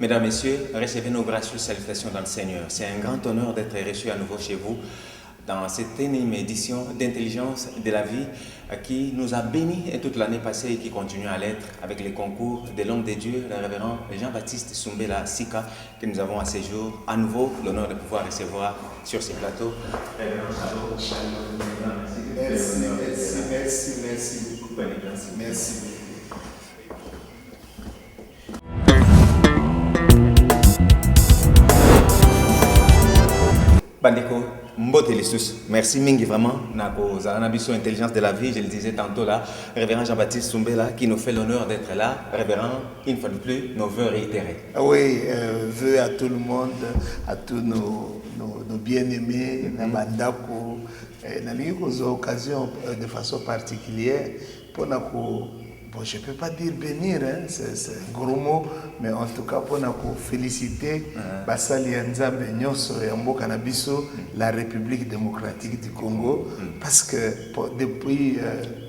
Mesdames, Messieurs, recevez nos gracieuses salutations dans le Seigneur. C'est un grand honneur d'être reçu à nouveau chez vous dans cette énième édition d'intelligence de la vie qui nous a bénis toute l'année passée et qui continue à l'être avec les concours de l'homme de Dieu, le révérend Jean-Baptiste Soumbela Sika, que nous avons à ce jour à nouveau l'honneur de pouvoir recevoir sur ce plateau. Merci beaucoup. Merci. Bandeko, Mbote Lissus, merci mingi vraiment. Nako Zalanabiso Intelligence de la vie, je le disais tantôt là, révérend Jean-Baptiste Soumbela qui nous fait l'honneur d'être là. Révérend, une fois de plus, nos vœux réitérés. Oui, vœux à tout le monde, à tous nos bien-aimés, Nabandako, aux occasions de façon particulière pour Nako. Bon, je ne peux pas dire bénir, hein, c'est un gros mot, mais en tout cas, pour nous féliciter Basali Nzambe Nyonso et Ambo Kanabiso, la République démocratique du Congo, parce que depuis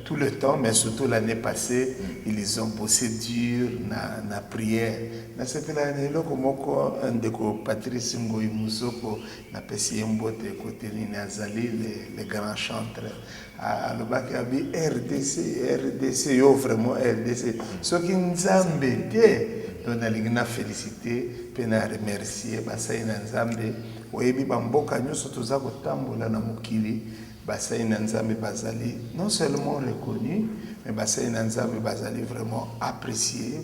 tout le temps, mais surtout l'année passée, ils ont bossé dur dans la prière. Dans cette année, un de Patrice Ngoyi Mousoko, n'a pas essayé de côté les grands chantres. À l'Obakabi, RDC, yo vraiment RDC. Ce qui nous a embêté, on a félicité, on a remercié, Basaï Nzambe, Oyebi Bamboka, nous sommes tous à Kotambola na Mukili, Basaï Nzambe Bazali, non seulement reconnu, mais Basaï Nzambe Bazali vraiment apprécié,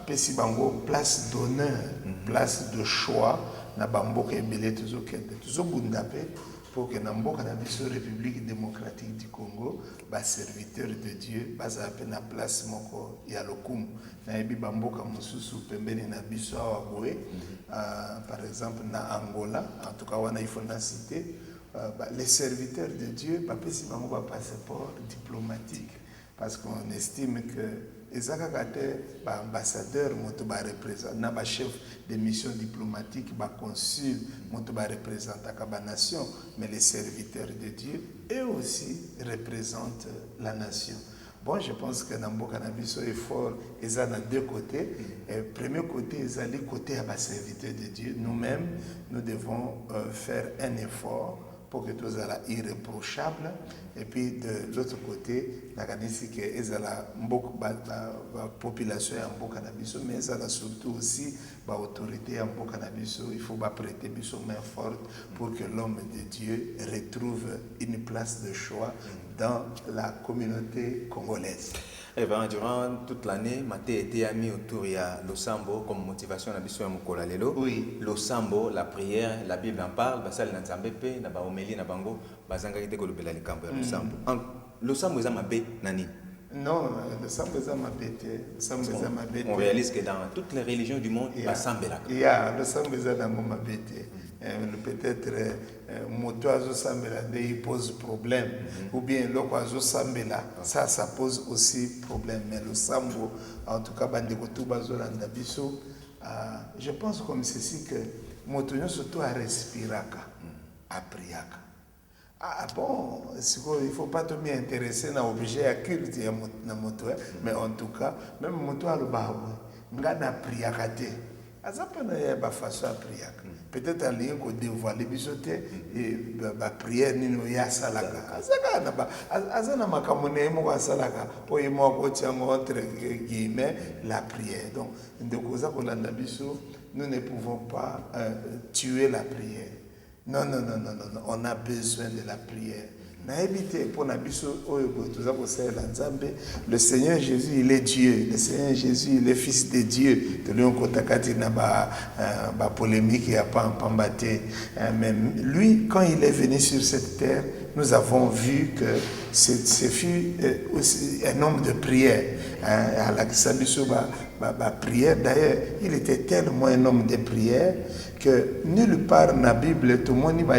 Pesi Bango, place d'honneur, place de choix, na Bamboka Ebele, toujours Bundapé. Pour que Namboka na biso République démocratique du Congo, ba serviteur de Dieu, basa na place moko ya lokumu. Na yebi bamboka mususu pembeni na biso awa boye, par exemple na Angola, en tout cas wana il faut na citer, les serviteurs de Dieu, ba pesi bango ba passeport diplomatique, parce qu'on estime que les ambassadeurs, les chefs de mission diplomatique, les consuls, représentent la nation, mais les serviteurs de Dieu, eux aussi représentent la nation. Bon, je pense que dans le Cannabis est fort, ils sont dans deux côtés. Le premier côté, ils sont les côtés des serviteurs de Dieu. Nous-mêmes, nous devons faire un effort pour que tout soit irréprochable. Et puis de l'autre côté, la population en bon cannabis, mais ça surtout aussi l'autorité en bon cannabis. Il faut prêter main forte pour que l'homme de Dieu retrouve une place de choix dans la communauté congolaise. Eh bien, durant toute l'année, Maté était mis autour de l'Osambo comme motivation à Bissou Mokola Lelo. Oui. L'Osambo, la prière, la Bible en parle, Basal Nanzambepe, Naba Omeli, Nabango, Bazanga qui Kolobela les camps l'Osambo. L'Osambo est ma bête, Nani. Non, l'Osambo est ma bête. On réalise que dans toutes les religions du monde, il y a Sambela. L'Osambo est ma bête. Peut-être moto azo sambela il pose problème ou bien loko azo sambela ça pose aussi problème, mais le sambo en tout cas bandeko tout bazo landa biso je pense comme ceci que moto surtout à respiraka à priaka bon il faut pas trop m'intéresser na objet à culte na moto mais en tout cas même moto à le bawe ngana priaka te azapana ya ba façon à priaka. Peut-être en lien qu'on dévoile bisote et la prière nino ya salaka azana makamone mo wa salaka po yemo ko tiango entre guillemets la prière. Donc de cause ko landa biso nous ne pouvons pas tuer la prière. Non, on a besoin de la prière. Le Seigneur Jésus, il est Dieu. Le Seigneur Jésus, il est Fils de Dieu. Polémique, il n'y a pas un pambaté. Mais lui, quand il est venu sur cette terre, nous avons vu que ce fut aussi un homme de prière. À la prière, d'ailleurs, il était tellement un homme de prière que nulle part dans la Bible, tout le monde va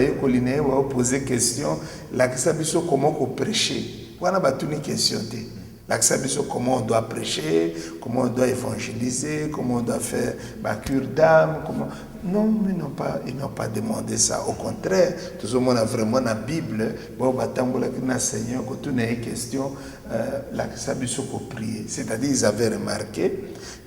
poser question, comment on prêcher. On a une question. Comment on doit prêcher, comment on doit évangéliser, comment on doit faire la cure d'âme. Non, ils n'ont pas demandé ça. Au contraire, tout le monde a vraiment la Bible. Bon, Seigneur, quand on a une question, la sabiso pour prier. C'est-à-dire ils avaient remarqué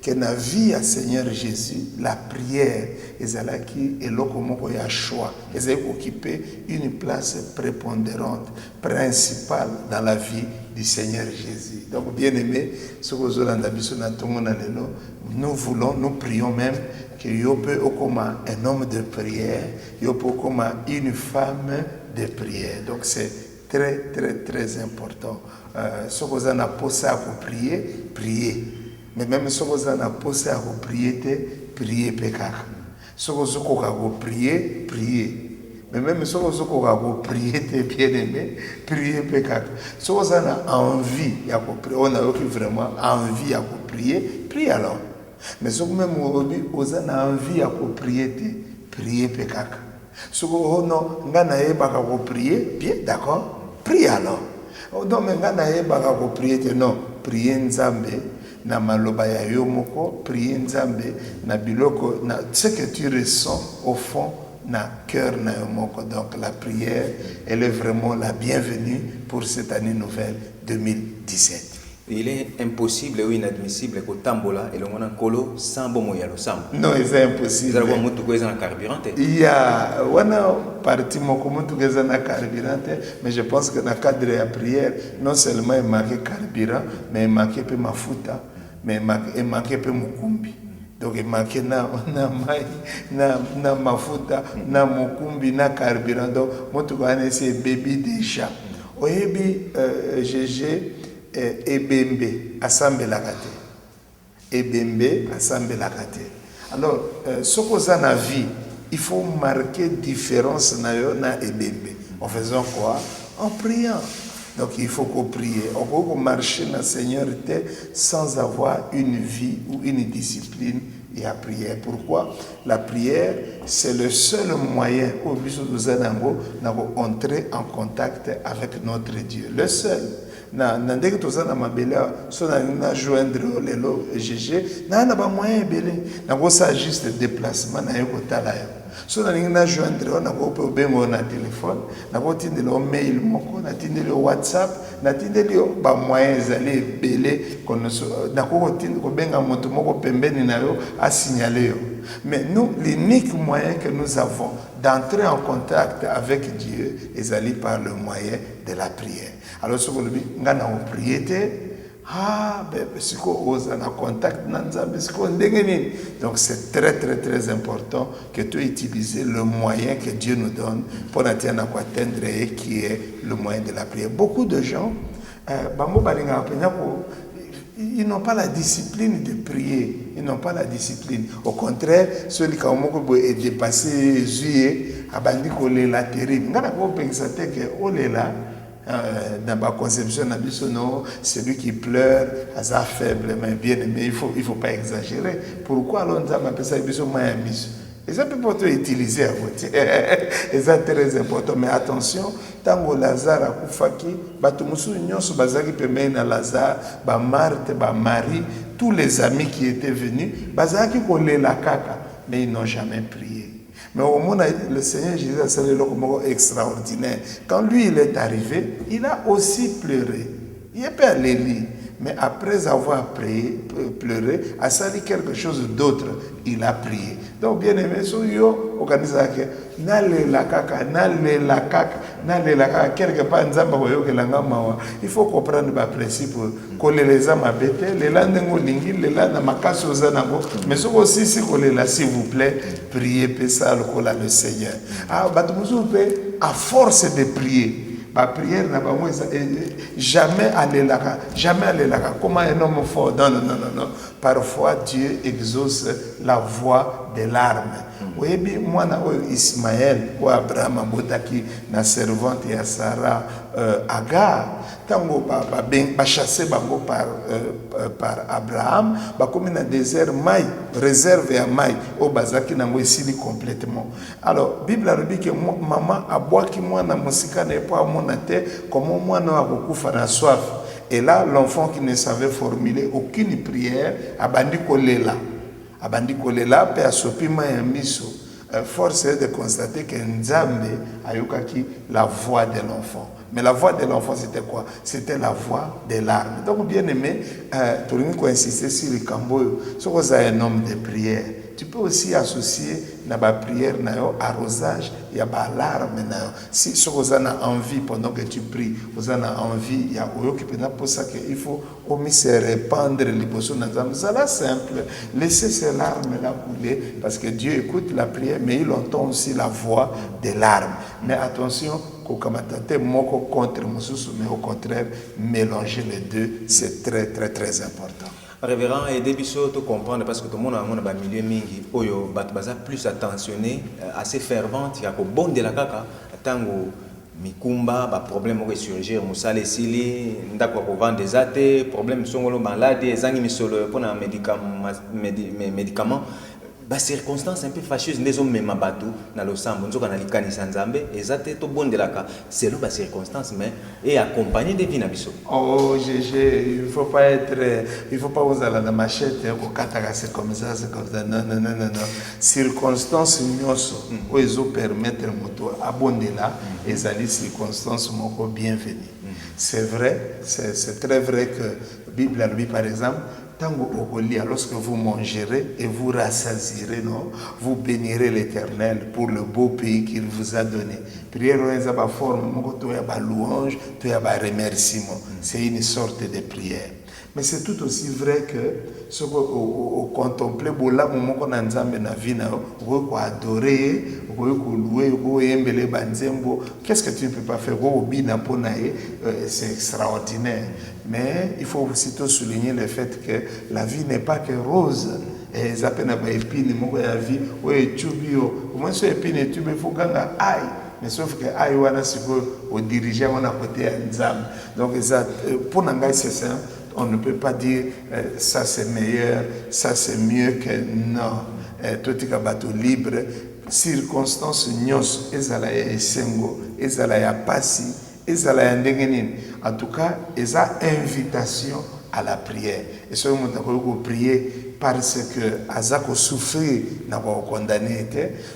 que dans la vie à Seigneur Jésus, la prière est l'okomoko ya choix. Ils ont occupé une place prépondérante, principale dans la vie du Seigneur Jésus. Donc, bien aimé, ce que nous voulons, nous prions même que yo peut comme un homme de prière, yo peut comme une femme de prière. Donc, c'est très, très, très important. Ce que vous avez posé à vous prier, priez. Mais même ce que vous avez posé à vous prier, priez pécar. Ce que vous avez prier, priez. Mais même si vous avez prié, bien aimé, priez pécar. Si vous avez envie de prier, on a vraiment envie de prier, priez alors. Mais si vous avez envie de prier, priez pécar. Si vous avez envie de prier, bien d'accord, priez alors. Non, mais vous avez envie de prier, non, priez Nzambe. Na maloba ya yo moko, priez Nzambe, na biloko, na ce que tu ressens au fond, na cœur na yo moko. Donc la prière, elle est vraiment la bienvenue pour cette année nouvelle 2017. Il est impossible ou inadmissible que Tambola et le monde en colo sans bon moyen le sam. Non, c'est impossible. Vous avez un moto qui est en carburant. Il y a une partie qui est en carburant, mais je pense que dans le cadre de la prière, non seulement il manque carburant, mais il manque peu mafuta, mais il manque peu mukumbi. Donc il manque na mafuta, na mukumbi, na carburant. Donc moi tout connais c'est baby déjà. Oyebi GG Ebembe asambelaka te. Ebembe asambelaka te. Alors ce qu'on a dans la vie, il faut marquer différence na Ebembe. En faisant quoi? En priant. Donc il faut qu'on prie. On peut marcher dans la Seigneur sans avoir une vie ou une discipline et à prière. Pourquoi? La prière, c'est le seul moyen où nous allons entrer en contact avec notre Dieu. Le seul. Ndenge toza na mabela so na joindre lelo GG na ba moyen belé na ko ça juste déplacement na yo kotala yo so na joindre na ko pe bengo na téléphone na ko tindelo mail moko na tindelo WhatsApp na tindelo ba moyens aller belé kono na ko tindelo ko benga moto moko pembeni na yo a signaler yo. Mais nous, l'unique moyen que nous avons d'entrer en contact avec Dieu est aller par le moyen de la prière. Alors, si vous dites, nous avons prié, donc c'est très très très important que tu utilises le moyen que Dieu nous donne pour atteindre et qui est le moyen de la prière. Beaucoup de gens, ils n'ont pas la discipline de prier. Ils n'ont pas la discipline. Au contraire, celui qui a dépassé juillet, a bandit qu'on est là terrible. Dans ma conception, celui qui pleure, c'est faible, mais bien aimé, il faut pas exagérer. Pourquoi alors on appelle ça et ça peut pas utiliser à voter. Et ça très important. Mais attention, tant que Lazare a koufaki, Batumusu Nyonso Bazaki Pemé na Lazare, Marthe, Marie, tous les amis qui étaient venus, Bazaki Kolé la Kaka, mais ils n'ont jamais prié. Mais au moment où le Seigneur Jésus a fait le extraordinaire, quand lui il est arrivé, il a aussi pleuré. Il n'est pas allé lire. Mais après avoir pleuré, a sali quelque chose d'autre, il a prié. Donc, bien aimé, soyo, organisation, n'allez la kaka, quelque part, il faut comprendre le principe, que les âmes abêtées, les langues lingi, les langues makaso mais aussi, s'il vous plaît, priez, pesa le Seigneur. Ah, à force de prier, ma prière n'a pas jamais aller là, comment un homme fort. Non. Parfois Dieu exauce la voix de larmes. Oui, moi Ismaël ou Abraham Abotaki, na servante et Sarah Agar, tango ba chassé bango par Abraham, ba comme dans désert maï réservé à maï au bazaki nango ici complètement. Alors Bible a dit que maman a boit qui moi na musika ne pas mon tête comment moi na akufa na soif. Et là l'enfant qui ne savait formuler aucune prière abandi kolela pe asopima ya miso force est de constater que Nzambe a eu la voix de l'enfant. Mais la voix de l'enfant, c'était quoi? C'était la voix des larmes. Donc, bien aimé, tu as insisté sur le cambo. Si vous avez un homme de prière, tu peux aussi associer la prière, arrosage, il y a des larmes. Si vous avez envie, pendant que tu pries, vous avez envie, il y a pour ça qu'il faut se répandre les poissons dans la c'est simple. Laissez ces larmes-là couler, parce que Dieu écoute la prière, mais il entend aussi la voix des larmes. Mais attention, contre mais au contraire, mélanger les deux, c'est très, très, très important. Révérend, aidez biso de comprendre parce que tout le monde a un milieu mingi, oyo batbaza plus attentionné, assez fervente, il y a ko bon de la kaka, tango mikumba, ba problème au surgir, musale sili, ndako ko vendre des athées, problème songolo malade, ezangi misolo pour un médicament. Ba circonstances un peu fâcheuses les hommes même bateau dans le sambo nzoka na likanisa nzambe ezate to bondelaka selon ba circonstances mais et accompagné de vie na biso. Oh GG, il faut pas vous aller dans machette ko kataka c'est comme ça. Non. Circonstances nyonso o ezo permettre moto abondela ezali circonstances moko bienvenue. C'est vrai, c'est très vrai que Bible a lui par exemple lorsque vous mangerez et vous rassasierez, non, vous bénirez l'Éternel pour le beau pays qu'il vous a donné. Prière en forme, louange, remerciement. C'est une sorte de prière. Mais c'est tout aussi vrai que ce qu'on contemple, adorer, louer, qu'est-ce que tu ne peux pas faire? C'est extraordinaire. Mais il faut aussitôt souligner le fait que la vie n'est pas que rose. Et ça peut être épine, la vie, oui, tubio. Au moins, c'est épine et tubio, il faut gagner aïe. Mais sauf que aïe, on a dirigé, on a côté Nzam. Donc, pour Nangai, c'est ça. On ne peut pas dire ça c'est meilleur, ça c'est mieux que non. Tout est bateau libre. Circonstances nyos, ezala ya esengo, ezala ya pasi, ezala ya ndengenin. En tout cas, eza invitation à la prière. Et ce moment où prier parce que azako souffrir n'a pas condamné.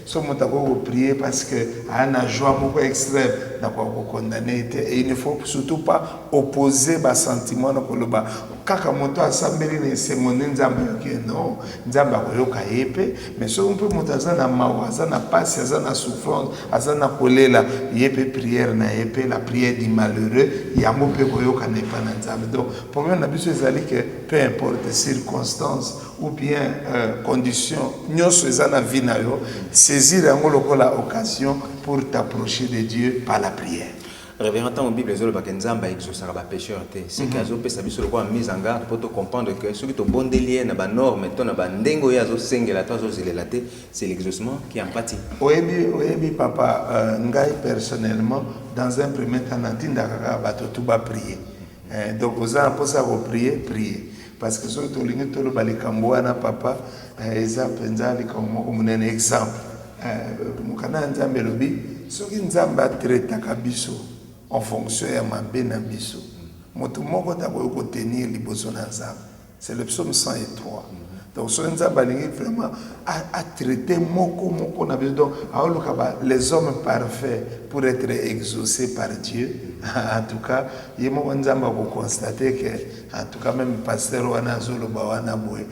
Ce moment où prier parce que ana joie beaucoup extrême n'a pas condamné. Et il ne faut surtout pas opposer bas sentiment na koloba. Kaka moto asambeli ne semone nzambe ke non nzamba koyoka yepe mais so on peut montaza na mawa na passe na souffrance na kolela yepe prière na yepe la prière du malheureux yango pe koyoka ne pa na nzambe. Donc problème na biso ezali que peu importe circonstances ou bien conditions nyonso ezana vie na yo saisir yango lokola occasion pour t'approcher de Dieu par la prière. Révérend dans la Bible, les autres nzamba exaucera ba pécheur té. C'est qu'azo pesa biso le quoi mise en garde pour te comprendre que ce qui te bon délire na ba norme to na ba ndengo ya zo sengela to zo zelela té, c'est l'exaucement qui en pâtit. Oyebi papa ngai personnellement dans un premier temps natinda kaka bato tout ba prier. Donc aux gens pour ça prier parce que surtout lingi to lo balikambo na papa eza penza likambo comme un exemple. Mukana nzambe lobi soki nzamba traita kabiso en fonction ya mabe na biso moto moko ta ko tenir liboso na nzambe. C'est le psaume 103. Donc so nzamba lingi vraiment a traité moko na biso. Donc les hommes parfaits pour être exaucés par Dieu. En tout cas, il m'a nzamba ko constater que en tout cas même pasteur wana zolo ba wana boy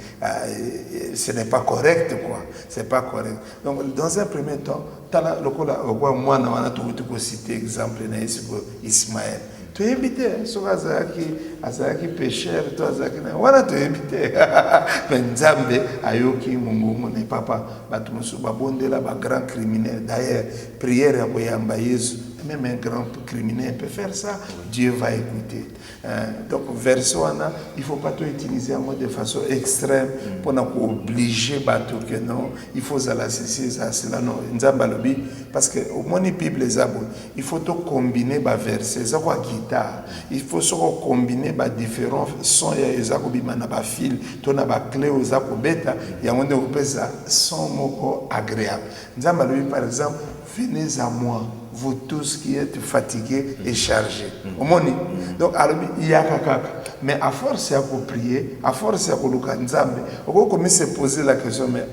ce n'est pas correct quoi. C'est pas correct. Donc dans un premier temps tala lokola moi na wana to citer exemple na Ismaël. Tu es invité, so azaki pécheur, toi azaki na wana tu es invité. Mais nzambe ayoki mungu ne papa batumusu babondela ba grand criminel. D'ailleurs prière ya boyamba Yesu. Même un grand criminel peut faire ça, Dieu va écouter. Donc, verset, il ne faut pas tout utiliser de façon extrême pour obliger tout que non, il faut la cesser, cela non. Parce que au moins, Bible, il faut tout combiner les versets, ça quoi guitare. Il faut combiner les différents sons, il y a des fils, il y a des clés, il y a des sons agréables. Par exemple, venez à moi, vous tous qui êtes fatigués et chargés. Donc, il y a Mais à force à prier, à force à luka nzambe, on commence à se poser la question, mais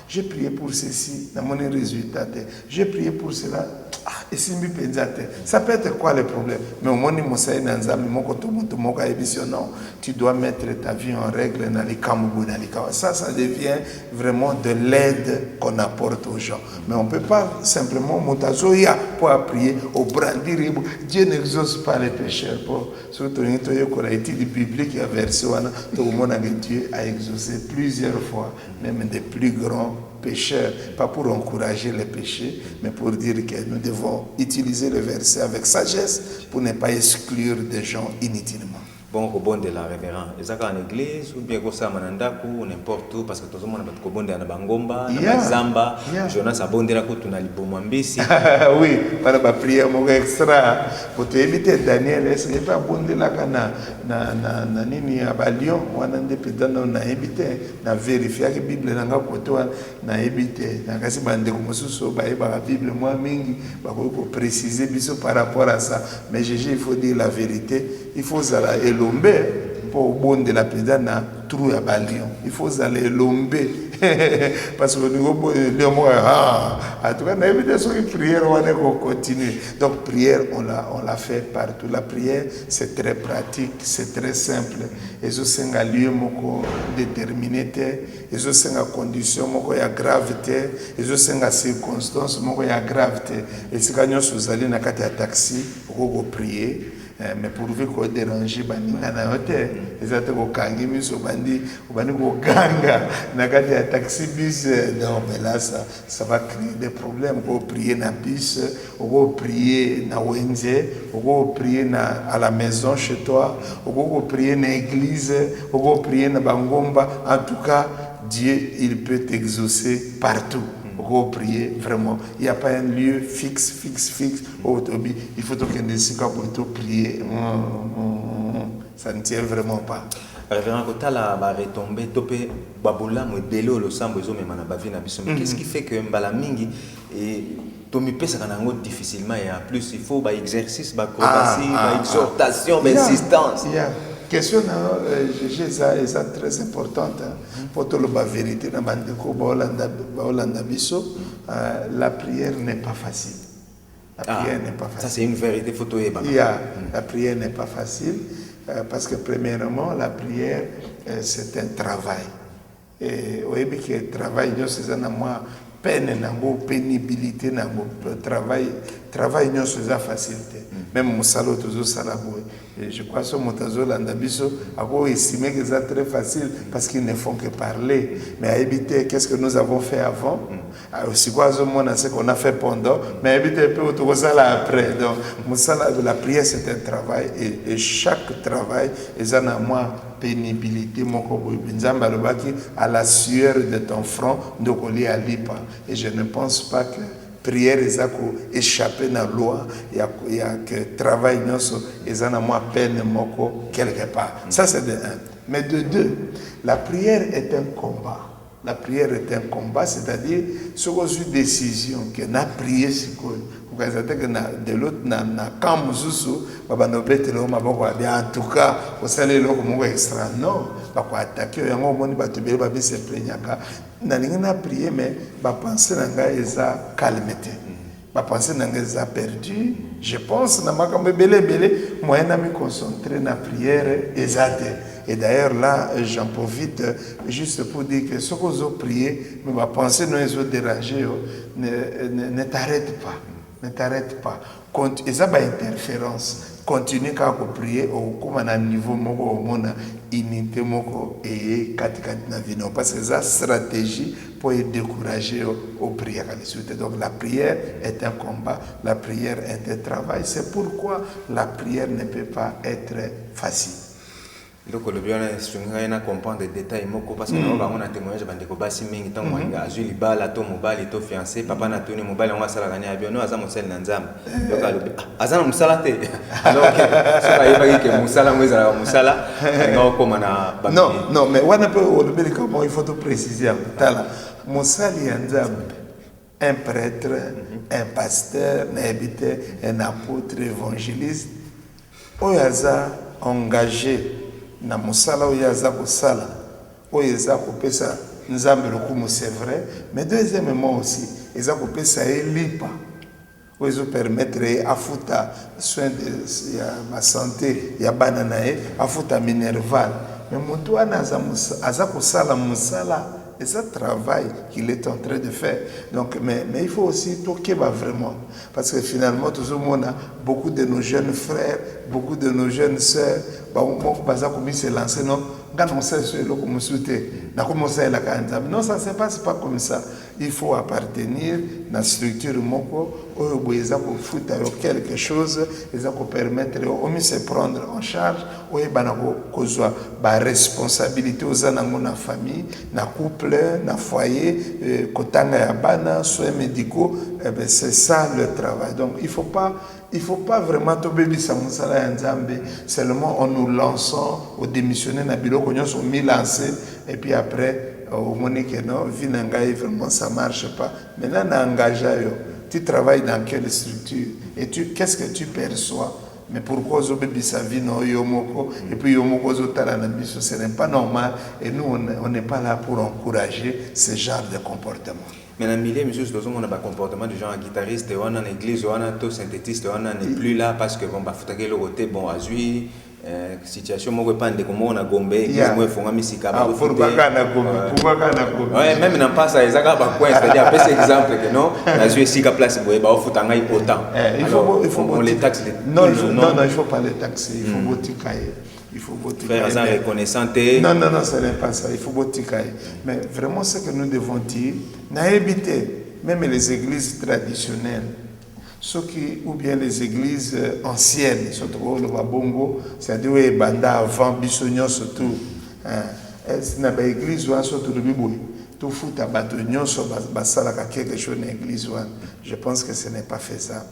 j'ai prié pour ceci, dans mon résultat, j'ai prié pour cela, et si ça peut être quoi le problème? Mais au moins, tu dois mettre ta vie en règle. Ça devient vraiment de l'aide qu'on apporte aux gens. Mais on ne peut pas simplement pour prier au brandir. Dieu n'exauce pas les pécheurs. Surtout l'étude biblique, il y a verset où Dieu a exaucé plusieurs fois, même des plus grands pécheurs, pas pour encourager les péchés, mais pour dire que nous devons utiliser le verset avec sagesse pour ne pas exclure des gens inutilement. Bon, au de la révérend. Est-ce qu'en église ou bien ça manandaku ou n'importe où parce que tout le monde a pas de na bangomba, na zamba, Jonas a bondé la coupe na libomambisi. Oui, para ba prière mon extra. Pour te éviter Daniel, est-ce que pas bondé la kana na nini ya balion, wana ndependa na éviter na vérifier que Bible nanga koto na éviter. Na kasi bande ko mosusu ba ba Bible moi mingi ba ko préciser biso par rapport à ça. Mais Jésus, il faut dire la vérité, il faut ça elombe pour bon de la présidente na trou ya balion. Il faut aller elombe parce que nous en tout cas, prière, on continue. Donc, prière, on l'a fait partout. La prière, c'est très pratique, c'est très simple. Et je sais un lieu déterminé, et je sais une condition, il y a gravité, et je sais une circonstance, il y a gravité. Et si vous allez dans un taxi, vous pouvez prier. Mais pourvu qu'on dérange baninga na hotel ezate ko kangi miso bandi ko ganga na kati ya taxi bus non mais là ça va créer des problèmes. On peut prier na bus, on peut prier na wenze, on peut prier à la maison chez toi, on peut prier na église, on peut prier na bangomba. En tout cas, Dieu il peut t'exaucer partout. Pour prier, vraiment. Il n'y a pas un lieu fixe. Il faut que nous prier. Ça ne tient vraiment pas. Révérend Kotala va retomber, topé Baboula, Modelo, le Sambo, qu'est-ce qui fait que Mbalamingi et Tomi pesa kanango difficilement et en plus il faut exercice, acrobatie, exhortation, insistance. Question est très importante pour tout le vérité la prière n'est pas facile. Ça c'est une vérité photo la prière n'est pas facile parce que premièrement la prière c'est un travail et oui que le travail c'est un moi peine nango pénibilité nango travail non c'est la facilité même musalo toujours salabo et je crois que motazo landabiso a estimé que c'est très facile parce qu'ils ne font que parler mais à éviter qu'est-ce que nous avons fait avant aussi quoi ce qu'on a fait pendant mais à éviter peu autour ça là après donc musala la prière c'est un travail et chaque travail est en moi pénibilité à la sueur de ton front de coller à lipa et je ne pense pas que prière est échapper dans la loi il y a que travail ils ont moins peine quelque part ça c'est de un mais de deux la prière est un combat. La prière est un combat, c'est-à-dire ce qu'on a une décision que na prier c'est quoi. Vous savez que de l'autre na quand mususu baba no betelo maboko bien en tout cas au salé lo comme extra non ba ko attaquer yango moni ba tebele ba se plaignaka na linga na prier mais ba penser nanga eza calmete ba penser nanga eza perdu je pense na makambe belé moyen na me concentrer na prière ezate. Et d'ailleurs là, j'en profite juste pour dire que ce que vous priez, mais ma pensée nous est dérangée, ne t'arrête pas. Ne t'arrête pas. Et ça va interférence. Continue quand vous priez, comme à un niveau moko mona unité moko et katikati na vie. Parce que ça stratégie pour décourager aux prières. Donc la prière est un combat, la prière est un travail. C'est pourquoi la prière ne peut pas être facile. Donc le bien est na comprendre des détails moko parce que nous avons un témoignage bande ko basi mingi tant moi azui libala to mobile to fiancé papa na toni mobile on va sala gagner avion no aza mosel na nzambe donc alobi azana musala te alors que ça va yeba que musala mweza musala ngo koma na non mais wana pe olobi comment il faut te préciser tala musali ya nzambe un prêtre un pasteur un apôtre évangéliste oyaza engagé na mosala oyo aza kosala oyo eza kopesa nzambe lokumu, c'est vrai, mais deuxièmement aussi eza kopesa ye lipa oyo ezopermettre ye afuta soin ya basanté ya bana na ye, afuta minerval. Mais moto wana aza kosala mosala, et ça travail qu'il est en train de faire. Donc, mais il faut aussi toquer vraiment. Parce que finalement, tout le monde a beaucoup de nos jeunes frères, beaucoup de nos jeunes sœurs, comme se lancer, non, quand on sait ce que non, ça ne se passe pas comme ça. Il faut appartenir à la structure où il y a quelque chose qui permettre de se prendre en charge, où il y a une responsabilité aux famille, dans le couple, dans le foyer, dans soins médicaux. C'est ça le travail. Donc il ne faut pas vraiment tout bébé seulement en nous lançant au démissionner dans le bureau, qu'on sont mis lancés et puis après au moment que non, vraiment ça ne marche pas. Maintenant, tu travailles dans quelle structure et qu'est-ce que tu perçois? Mais pourquoi ce bébé sa vie non yomoko et puis yomoko zotalabiso, ce n'est pas normal et nous on n'est pas là pour encourager ce genre de comportement. Mais dans le milieu, monsieur, on a un comportement du genre guitariste, on a une église, on a un synthétiste, on n'est plus là parce que bon, bah, faut que le côté bon, azui, situation, moi, je pense que on a gombe, moi, faut que musique, pourquoi qu'on ouais, même dans pas ça, ils ont pas quoi, c'est-à-dire, après cet exemple que non, azui, si la place, bon, bah, faut t'engager autant. Il faut on les taxe. Non, il faut pas les taxer, il faut boticailler. Il faut voter. Faire ça reconnaissant. Non, ce n'est pas ça. Il faut voter. Mais vraiment, ce que nous devons dire, éviter, même les églises traditionnelles, ceux qui, ou bien les églises anciennes, surtout le Babongo, c'est-à-dire les Banda avant, Bissonio surtout. C'est une église où on surtout le Biboui. Tout fout à Batonio, sur Bassalaka, quelque chose dans l'église. Je pense que ce n'est pas faisable.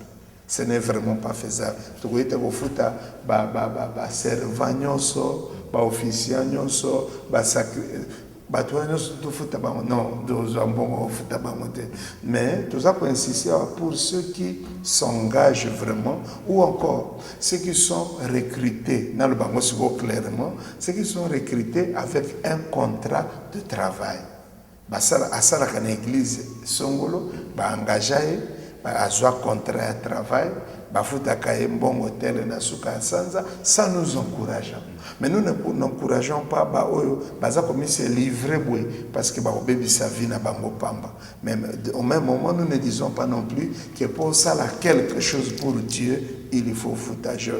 Ce n'est vraiment pas faisable. Tu vois, tu as ba servant nyonso, ba officiant nyonso, ba sacré, ba toi nyonso tu fouta ba non, deux ambons fouta ba monter. Mais tu as insisté pour ceux qui s'engagent vraiment ou encore ceux qui sont recrutés dans le bango clairement, ceux qui sont recrutés avec un contrat de travail. Ba sala asala kana église songolo ba engagé a contrat de travail, ça nous encourage. Mais nous n'encourageons pas se livrer parce que bébé sa vie n'a pas pamba. Mais au même moment, nous ne disons pas non plus que pour ça quelque chose pour Dieu, il faut foutage.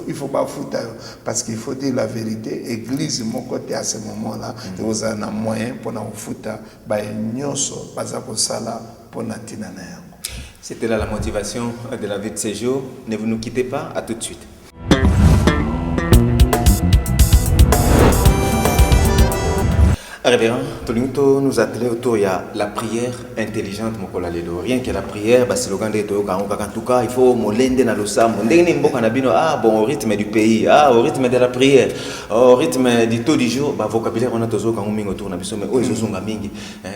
Il faut pas foutage parce qu'il faut dire la vérité. Église, mon côté à ce moment-là, vous avez un moyen pour nous foutre, pour C'était là la motivation de la vie de ces jours. Ne vous nous quittez pas, à tout de suite. Révérend, Tolinto nous attelait autour, il y a la prière intelligente, rien que la prière, c'est le en tout cas, il faut molender dans le sam. Au rythme du pays, au rythme de la prière, au rythme du taux du jour, vocabulaire, on a toujours quand on autour, mais mingi,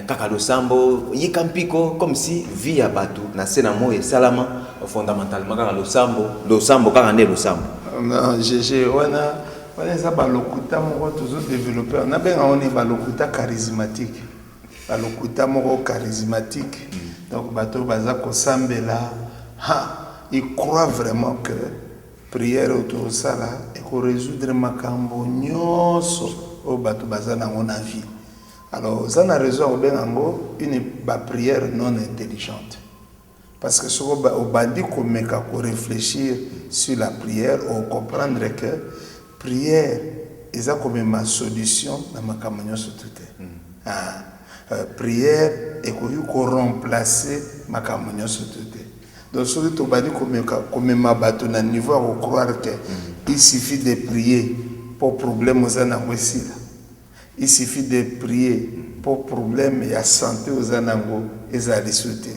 kaka le sambo, yikampiko, comme si via batu, na senamo et salama, fondamentalement, le sambo, quand on est le sambo. Non, on a balokuta moko toujours développé. On a bien balokuta charismatique. Balokuta moko charismatique. Donc bato baza ko sambela. Il croit vraiment que prière autour ça là et ko résoudre makambo nyonso au bato baza na mon avis. Alors ça na raison benango une prière non intelligente. Parce que sur au bandi ko meka ko réfléchir sur la prière ou comprendre que prière, c'est comme ma solution dans ma campagne sur tout. Prière est pour remplacer ma campagne sur tout. Donc, ce que tu as dit comme ma bateau dans le niveau à croire qu'il suffit de prier pour problème aux anangos. Il suffit de prier pour problème et à santé aux anangos et à l'issouté.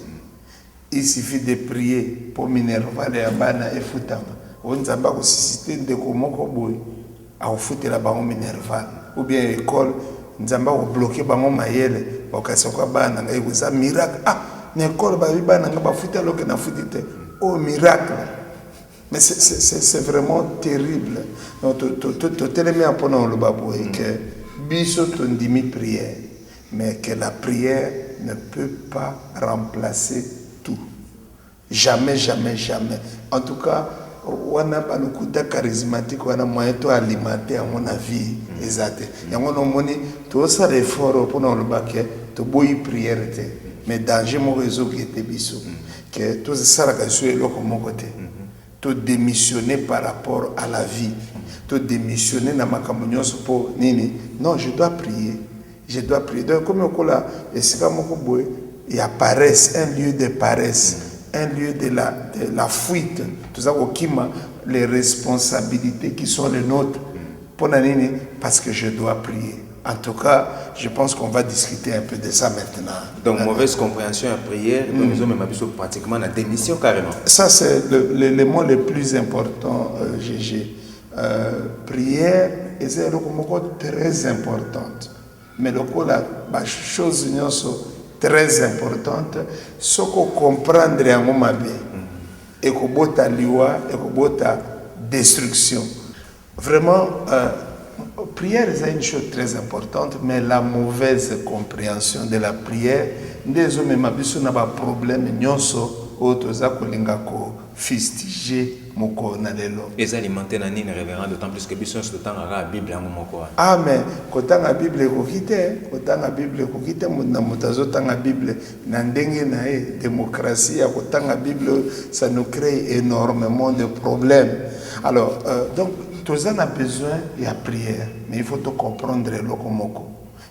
Il suffit de prier pour minerval et abana et foutama. On ne sait pas si de comment boy à foutre la banque minerval ou bien école nzamba au bloquer bango mayele bakasoka bana ngai kuza miracle l'école ba bana nga ba foutre loke na foutite oh miracle Mais c'est vraiment terrible. Donc, tu t'es à pendant le baboué que biso ton dimi prière, mais que la prière ne peut pas remplacer tout. Jamais, jamais, jamais. En tout cas, on a pas le coup de charismatique, on a moyen de alimenter à mon avis. Exact. Et on a moni tout ça l'effort pour nous le baquet, tu bois prière mais danger mon réseau qui était biso, que tout ça la question est là comme mon côté. Tu démissionner par rapport à la vie. Tu démissionner dans ma communion pour nini. Non, je dois prier. Je dois prier. Donc comme on là, il y a paresse, un lieu de paresse, un lieu de la fuite. Tout ça les responsabilités qui sont les nôtres pour nini parce que je dois prier. En tout cas, je pense qu'on va discuter un peu de ça maintenant. Donc, mauvaise compréhension à prière, nous sommes même pratiquement la démission carrément. Ça, c'est l'élément le plus important, GG. Prière, c'est très importante. Mais la chose très importante, c'est qu'on comprendre un moment bien. Et qu'on bota liwa, et qu'on bota destruction. Vraiment, prière est une chose très importante, mais la mauvaise compréhension de la prière, des hommes n'ont pas de problème, nyonso, autres akolinga ko fustiger moko na lelo. Et alimenter na nini révérend, d'autant plus que biso ce temps la Bible en moko. Ah mais quand la Bible quand la Bible kokite na mutazo tanga Bible na ndenge na démocratie quand la Bible ça nous crée énormément de problèmes. Alors donc tous on a besoin de la prière, mais il faut te comprendre le lokomoko.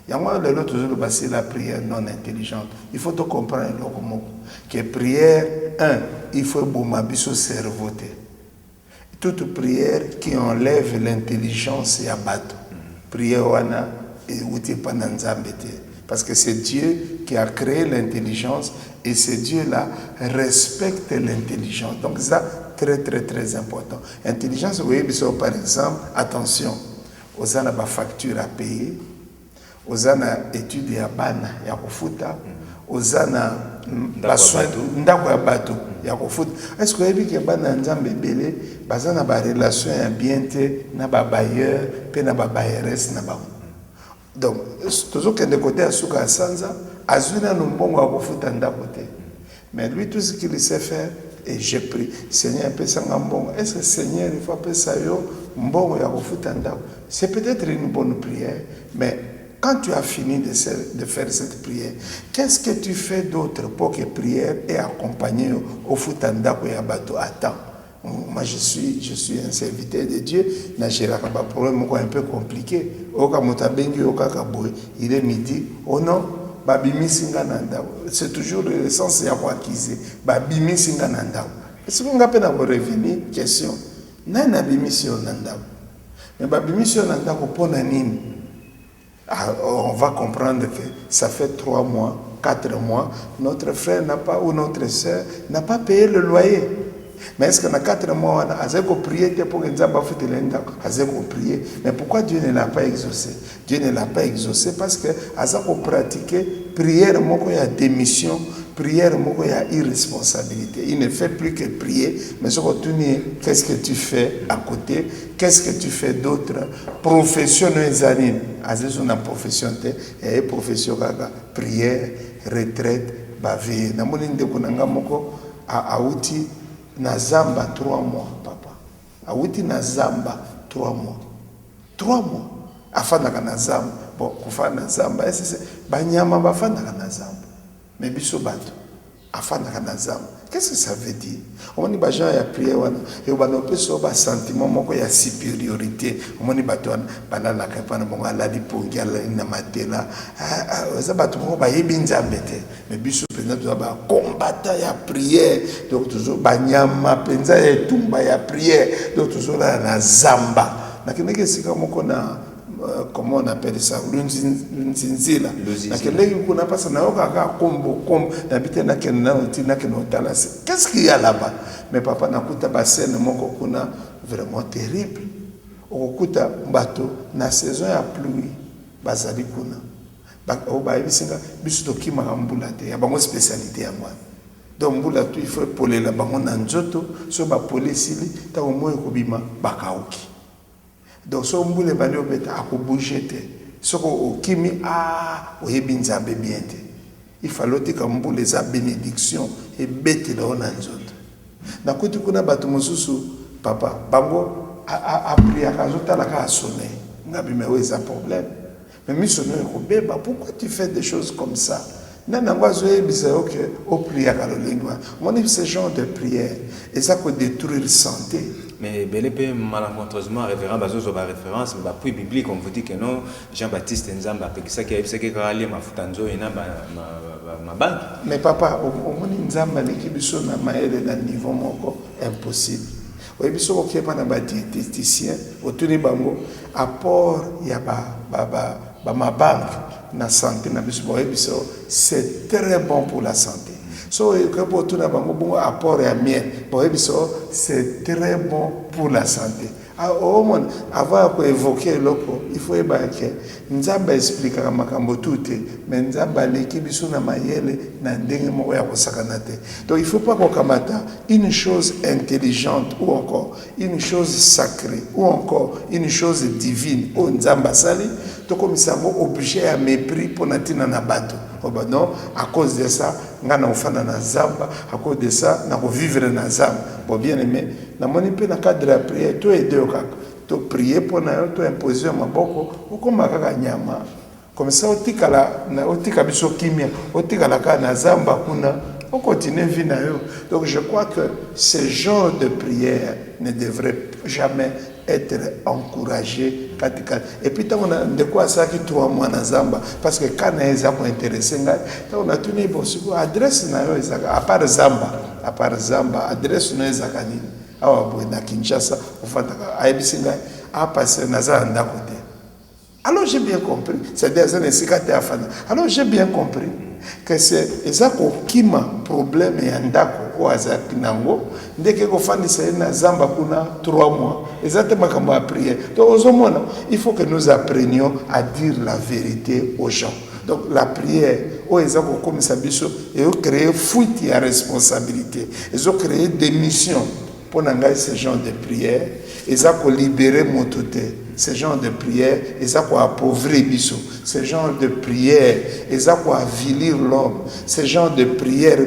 Il y a moi le toujours passer la prière non intelligente. Il faut te comprendre le lokomoko. Que prière il faut bombabiso cerveau. Toute prière qui enlève l'intelligence et abato. Prière wana et outi pananzambete. Parce que c'est Dieu qui a créé l'intelligence et ce Dieu-là respecte l'intelligence. Donc ça, très très très important. Intelligence, vous voyez, par exemple, attention, aux ana ba facture à payer, aux ana études à bana, ya kofuta, aux ana ba soin ndako ya bato, ya kofuta. Est-ce que vous avez vu que bana nzambe belé, bazana ba relation ya bien te na ba bailleur, pe na ba bailleuresse na ba. Donc, toujours que de côté à Souka Sanza, Azuna nous bon à kofuta ndako te. Mais lui, tout ce qu'il sait faire, et j'ai pris, Seigneur, un peu ça bon. Est-ce que Seigneur, il faut appeler ça yo, bon ya kofuta ndako. C'est peut-être une bonne prière, mais quand tu as fini de faire cette prière, qu'est-ce que tu fais d'autre pour que prière ait accompagné au futa ndako ya bato à temps? Moi, je suis un serviteur de Dieu. J'ai un problème un peu compliqué. Il est midi. Oh non, c'est toujours le sens de l'acquise. Est-ce qu'on a peine à revenir? Question. Mais on va comprendre que ça fait 3 mois, 4 mois, notre frère n'a pas, ou notre soeur n'a pas payé le loyer. Mais est-ce qu'on a 4 mois, on a prié pour que nous ayons prié. Mais pourquoi Dieu ne l'a pas exaucé? Dieu ne l'a pas exaucé parce que nous pratiqué prière, il y a démission, prière, il y a irresponsabilité. Il ne fait plus que prier, mais surtout, qu'est-ce que tu fais à côté? Qu'est-ce que tu fais d'autre? Profession, nous avons une profession, et profession, prière, retraite, bavé. Nous avons outil. Nazamba 3 mois, papa. Awiti Nazamba 3 mois. 3 mois. Afana Nazamba. Bon, kufana Nazamba. Banyama bafana Nazamba. Mais biso bato. Afana Nazamba. Qu'est-ce que ça veut dire? On dit que ya prié wana et on a un sentiment moko ya supériorité. On dit bato wana la kapana bongo ala di pongiala ina matela. Ça bato moko ba yebi nzambete. Mais biso penza to ba combattant ya prière. Donc toujours banyama penza ya tumba ya prière. Donc toujours la na zamba. Na kineke sika moko na comment on appelle ça, l'unzinzila. Qu'est-ce qu'il y a là-bas? Mais papa n'a pas scène vraiment terrible. Okuta bateau na saison ya pluie bazali kuna. Ba o ba bisinga bisu to kima mbula te ya bango spécialité ya moi. donc mbula tu il faut polela bango na nzoto so ba polesili ta au moins kobima bakauki donc so mbule bali obeta akobouger te soko okimi oyebi nzambe bien te il fallait que mbule za bénédiction et bete la na nzoto na kuti kuna bato mosusu papa bango a prier kazota la ka sonner ngabi mais oui ça problème mais mi sonner ko beba pourquoi tu fais des choses comme ça nana ngwazo ebisa ok au prier kalolingwa mon ce genre de prière et ça peut détruire santé. Mais belépé malencontreusement référent bazozo ba référence mais ba puis biblique on vous dit que non Jean-Baptiste Nzamba pekisa ki ebisa ki kali mafutanzo ina ma banque. Mais papa au moni Nzamba leki biso na maele na niveau moko impossible. Oyebiso ko kepa na ba diététicien otuni bango apport ya ba ma banque na santé na biso oyebiso c'est très bon pour la santé. So quand tu n'as pas bon apport à miel, c'est très bon pour la santé. Au moins, avant d'évoquer l'eau, il faut évacuer. Nous avons expliqué à Makambo tout, mais nous avons l'équipe de la maïelle n'a pas donc il ne faut pas qu'on kamata une chose intelligente ou encore une chose sacrée ou encore une chose divine ou nzamba sali to comme ça obligé à mépris pour natina na bato. Oh bah non, à cause de ça, ngana ofana na zamba, à cause de ça, na vivre na zamba. Bon bien aimé, na moni pe na cadre de la prière, to aider au kaka. To prier pour na to imposer maboko, okoma kaka nyama. Comme ça otikala na otika biso kimia, otikala ka na zamba kuna, on continue vie na yo. Donc je crois que ce genre de prière ne devrait jamais être encouragé. Et puis, on a de quoi ça qui 3 mois dans Zamba. Parce que quand on est intéressé, on a tenu bon, adresse à part Zamba, adresse na Zakani. À Kinshasa, au fait, à Ebisinga, à passer Nazar en côté. Alors j'ai bien compris. C'est-à-dire, alors j'ai bien compris que c'est ça qui m'a problème et un d'accord au Azakinango. Dès que vous faites na Zamba kuna 3 mois, exactement comme on a prié. Donc, il faut que nous apprenions à dire la vérité aux gens. Donc, la prière, comme ça, ils ont créé fuite et responsabilité. Ils ont créé des missions pour ce genre de prière. Ils ont libéré mon toté. Ce genre de prière, ils ont appauvri Bissot. Ce genre de prière, ils ont avilir l'homme. Ce genre de prière,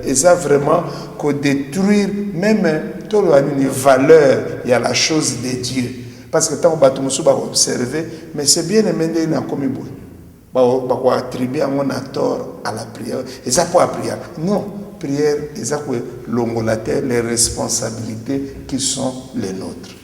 ils ont vraiment détruire même une valeur, il y a la chose de Dieu. Parce que tant que tu vas observer, mais c'est bien aimé de comme il faut attribuer un tort à la prière. Ils ont pas prière. Non, prière, ils ont les responsabilités qui sont les nôtres.